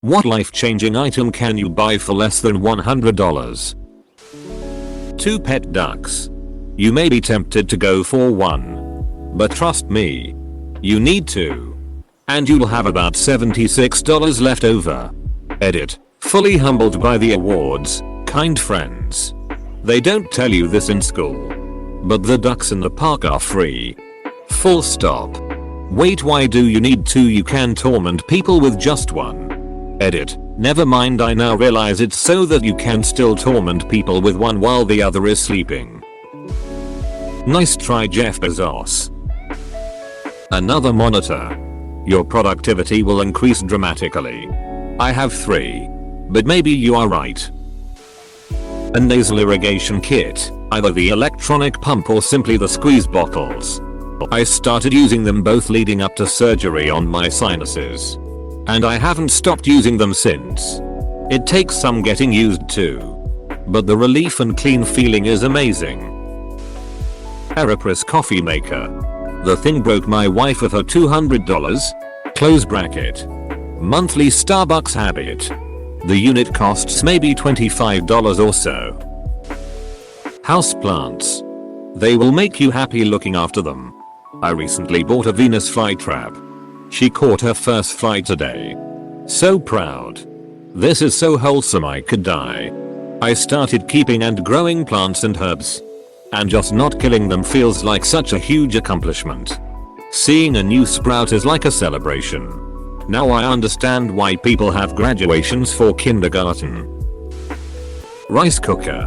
What life-changing item can you buy for less than $100? 2 pet ducks. You may be tempted to go for one. But trust me, you need to. And you'll have about $76 left over. Edit. Fully humbled by the awards, kind friends. They don't tell you this in school. But the ducks in the park are free. Full stop. Wait, why do you need 2? You can torment people with just one. Edit. Never mind, I now realize it's so that you can still torment people with one while the other is sleeping. Nice try, Jeff Bezos. Another monitor. Your productivity will increase dramatically. I have 3. But maybe you are right. A nasal irrigation kit, either the electronic pump or simply the squeeze bottles. I started using them both leading up to surgery on my sinuses. And I haven't stopped using them since. It takes some getting used to. But the relief and clean feeling is amazing. Aeropress coffee maker. The thing broke my wife with her $200, close bracket, monthly Starbucks habit. The unit costs maybe $25 or so. Houseplants. They will make you happy looking after them. I recently bought a Venus flytrap. She caught her first fly today. So proud. This is so wholesome I could die. I started keeping and growing plants and herbs. And just not killing them feels like such a huge accomplishment. Seeing a new sprout is like a celebration. Now I understand why people have graduations for kindergarten. Rice cooker.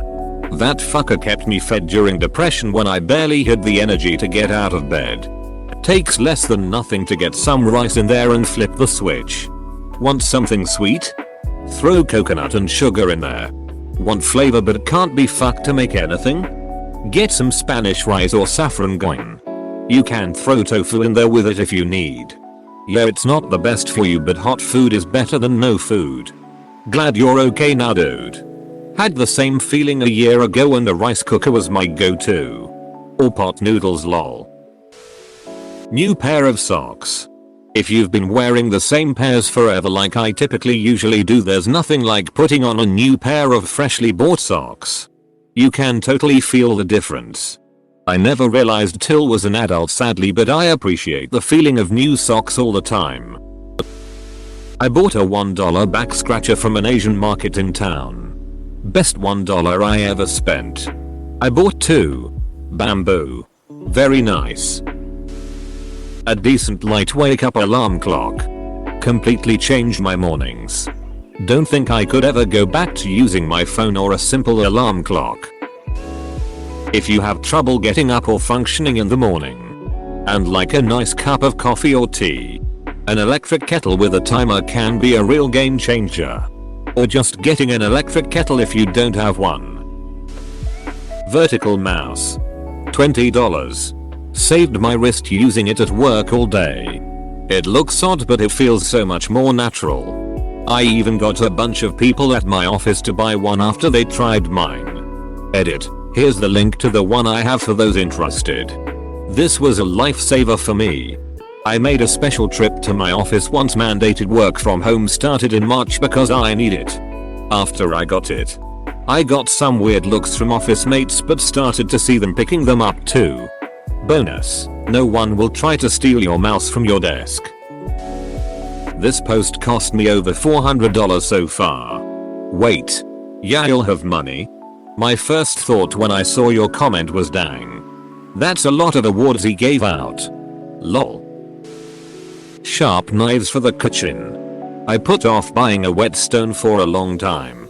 That fucker kept me fed during depression when I barely had the energy to get out of bed. Takes less than nothing to get some rice in there and flip the switch. Want something sweet? Throw coconut and sugar in there. Want flavor but can't be fucked to make anything? Get some Spanish rice or saffron goin. You can throw tofu in there with it if you need. Yeah, it's not the best for you, but hot food is better than no food. Glad you're okay now, dude. Had the same feeling a year ago and the rice cooker was my go-to. Or pot noodles, lol. New pair of socks. If you've been wearing the same pairs forever like I typically usually do, there's nothing like putting on a new pair of freshly bought socks. You can totally feel the difference. I never realized till was an adult sadly, but I appreciate the feeling of new socks all the time. I bought a $1 back scratcher from an Asian market in town. Best $1 I ever spent. I bought 2. Bamboo. Very nice. A decent light wake up alarm clock. Completely changed my mornings. Don't think I could ever go back to using my phone or a simple alarm clock. If you have trouble getting up or functioning in the morning, and like a nice cup of coffee or tea, an electric kettle with a timer can be a real game changer. Or just getting an electric kettle if you don't have one. Vertical mouse. $20. Saved my wrist using it at work all day. It looks odd but it feels so much more natural. I even got a bunch of people at my office to buy one after they tried mine. Edit. Here's the link to the one I have for those interested. This was a lifesaver for me. I made a special trip to my office once mandated work from home started in March because I need it. After I got it, I got some weird looks from office mates but started to see them picking them up too. Bonus, no one will try to steal your mouse from your desk. This post cost me over $400 so far. Wait. Yeah, you'll have money. My first thought when I saw your comment was dang. That's a lot of awards he gave out. Lol. Sharp knives for the kitchen. I put off buying a whetstone for a long time.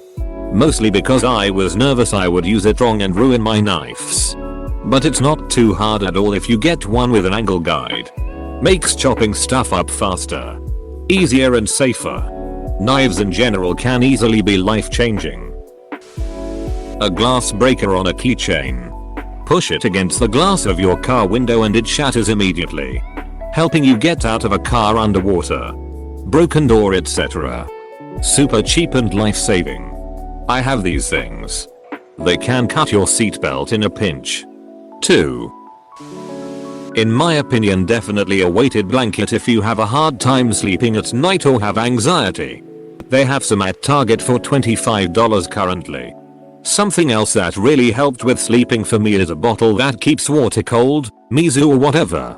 Mostly because I was nervous I would use it wrong and ruin my knives. But it's not too hard at all if you get one with an angle guide. Makes chopping stuff up faster, easier and safer. Knives in general can easily be life-changing. A glass breaker on a keychain. Push it against the glass of your car window and it shatters immediately, helping you get out of a car underwater, broken door, etc. Super cheap and life-saving. I have these things. They can cut your seatbelt in a pinch. 2. In my opinion, definitely a weighted blanket if you have a hard time sleeping at night or have anxiety. They have some at Target for $25 currently. Something else that really helped with sleeping for me is a bottle that keeps water cold, Mizu or whatever.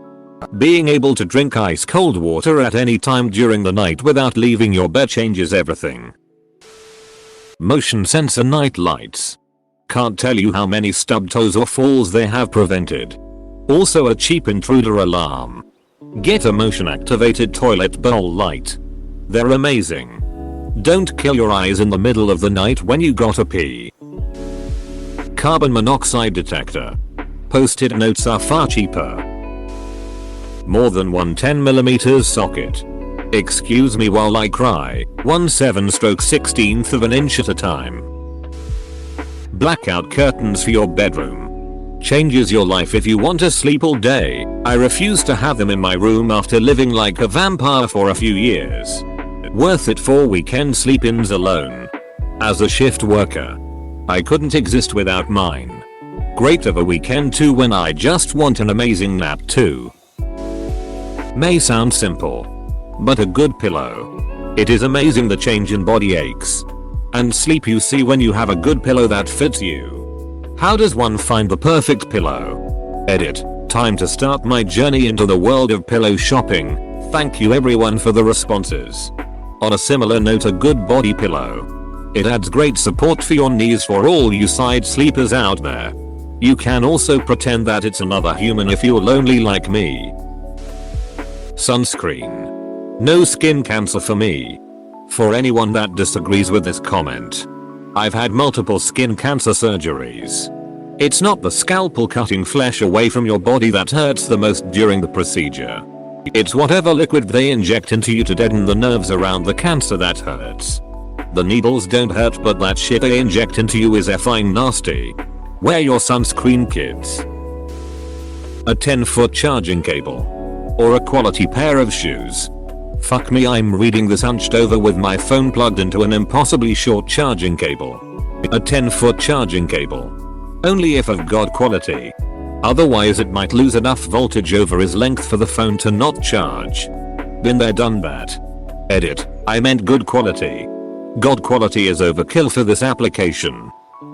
Being able to drink ice cold water at any time during the night without leaving your bed changes everything. Motion sensor night lights. Can't tell you how many stubbed toes or falls they have prevented. Also a cheap intruder alarm. Get a motion activated toilet bowl light. They're amazing. Don't kill your eyes in the middle of the night when you gotta pee. Carbon monoxide detector. Post-it notes are far cheaper. More than one 10mm socket. Excuse me while I cry, 1 7/16 of an inch at a time. Blackout curtains for your bedroom. Changes your life if you want to sleep all day. I refuse to have them in my room after living like a vampire for a few years. Worth it for weekend sleep-ins alone. As a shift worker, I couldn't exist without mine. Great of a weekend too when I just want an amazing nap too. May sound simple, but a good pillow. It is amazing the change in body aches and sleep you see when you have a good pillow that fits you. How does one find the perfect pillow? Edit. Time to start my journey into the world of pillow shopping. Thank you everyone for the responses. On a similar note, a good body pillow. It adds great support for your knees for all you side sleepers out there. You can also pretend that it's another human if you're lonely like me. Sunscreen. No skin cancer for me. For anyone that disagrees with this comment, I've had multiple skin cancer surgeries. It's not the scalpel cutting flesh away from your body that hurts the most during the procedure. It's whatever liquid they inject into you to deaden the nerves around the cancer that hurts. The needles don't hurt, but that shit they inject into you is effing nasty. Wear your sunscreen, kids. A 10-foot charging cable. Or a quality pair of shoes. Fuck me, I'm reading this hunched over with my phone plugged into an impossibly short charging cable. A 10-foot charging cable. Only if of god quality. Otherwise it might lose enough voltage over his length for the phone to not charge. Been there, done that. Edit. I meant good quality. God quality is overkill for this application.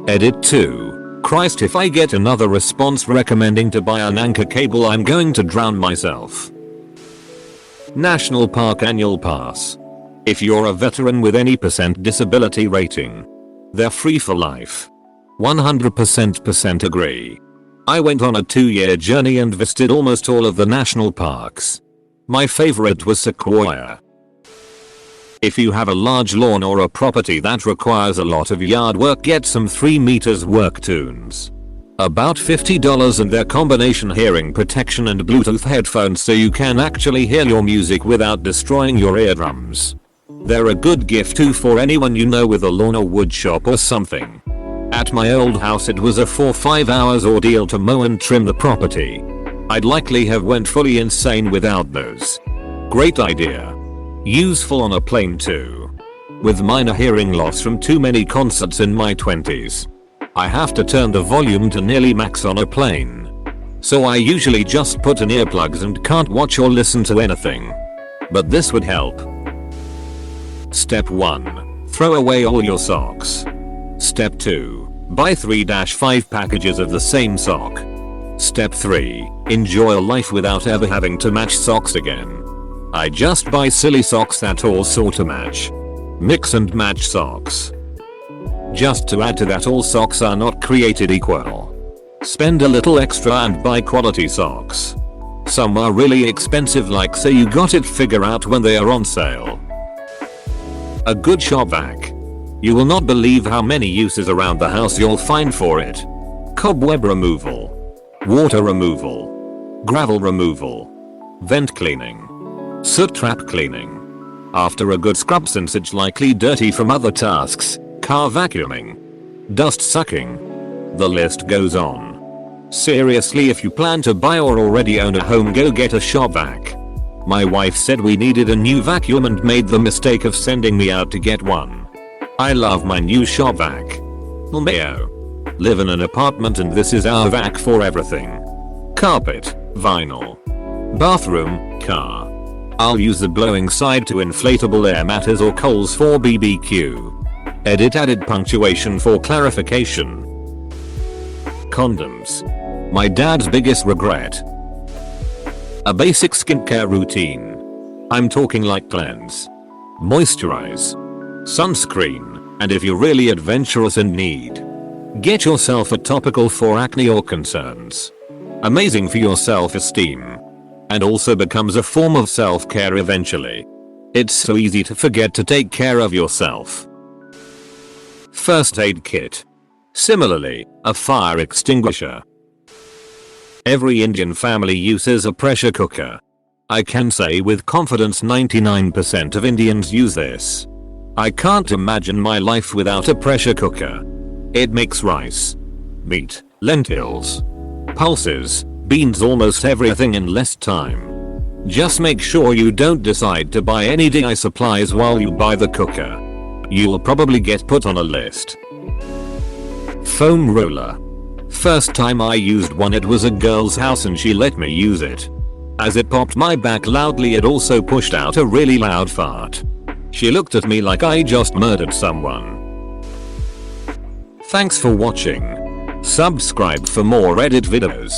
Edit 2. Christ, if I get another response recommending to buy an anchor cable, I'm going to drown myself. National Park Annual Pass. If you're a veteran with any % disability rating, they're free for life. 100% agree. I went on a 2-year journey and visited almost all of the national parks. My favorite was Sequoia. If you have a large lawn or a property that requires a lot of yard work, get some 3 meters work tunes. About $50 and their combination hearing protection and Bluetooth headphones so you can actually hear your music without destroying your eardrums. They're a good gift too for anyone you know with a lawn or wood shop or something. At my old house it was a 4-5 hours ordeal to mow and trim the property. I'd likely have went fully insane without those. Great idea. Useful on a plane too. With minor hearing loss from too many concerts in my 20s, I have to turn the volume to nearly max on a plane. So I usually just put in earplugs and can't watch or listen to anything. But this would help. Step 1. Throw away all your socks. Step 2. Buy 3-5 packages of the same sock. Step 3. Enjoy life without ever having to match socks again. I just buy silly socks that all sorta match. Mix and match socks. Just to add to that, all socks are not created equal. Spend a little extra and buy quality socks. Some are really expensive, like say you got it figure out when they are on sale. A good shop vac. You will not believe how many uses around the house you'll find for it. Cobweb removal. Water removal. Gravel removal. Vent cleaning. Soot trap cleaning. After a good scrub, since it's likely dirty from other tasks, car vacuuming. Dust sucking. The list goes on. Seriously, if you plan to buy or already own a home, go get a shop vac. My wife said we needed a new vacuum and made the mistake of sending me out to get one. I love my new shop vac. Lmao. Live in an apartment and this is our vac for everything. Carpet, vinyl. Bathroom, car. I'll use the glowing side to inflatable air matters or coals for BBQ. Edit added punctuation for clarification. Condoms. My dad's biggest regret. A basic skincare routine. I'm talking like cleanse, moisturize, sunscreen, and if you're really adventurous and need, get yourself a topical for acne or concerns. Amazing for your self-esteem. And also becomes a form of self-care eventually. It's so easy to forget to take care of yourself. First aid kit. Similarly, a fire extinguisher. Every Indian family uses a pressure cooker. I can say with confidence 99% of Indians use this. I can't imagine my life without a pressure cooker. It makes rice, meat, lentils, pulses, beans, almost everything in less time. Just make sure you don't decide to buy any DIY supplies while you buy the cooker. You'll probably get put on a list. Foam roller. First time I used one, it was a girl's house and she let me use it. As it popped my back loudly, it also pushed out a really loud fart. She looked at me like I just murdered someone. Thanks for watching. Subscribe for more Reddit videos.